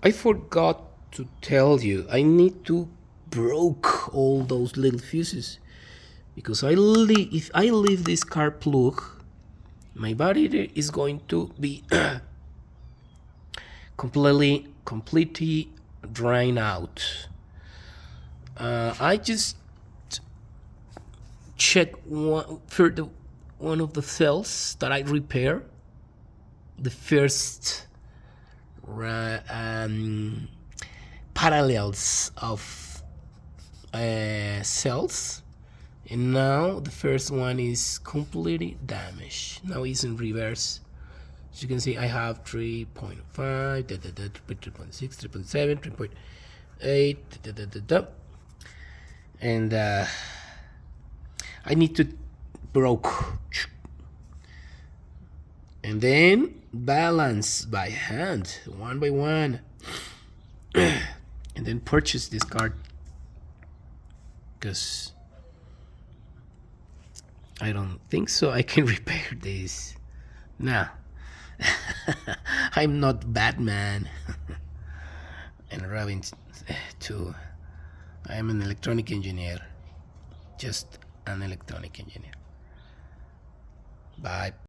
I forgot to tell you. I need to broke all those little fuses because if I leave this car plug, my battery is going to be completely drained out. I just check one of the cells that I repair. The first parallels of cells, and now the first one is completely damaged. Now it's in reverse. As you can see, I have 3.5, 3.6, 3.7, 3.8, and I need to broke and then balance by hand, one by one, and then purchase this card because I don't think so I can repair this. Nah, I'm not Batman and Robin too. I'm an electronic engineer, just an electronic engineer. Bye.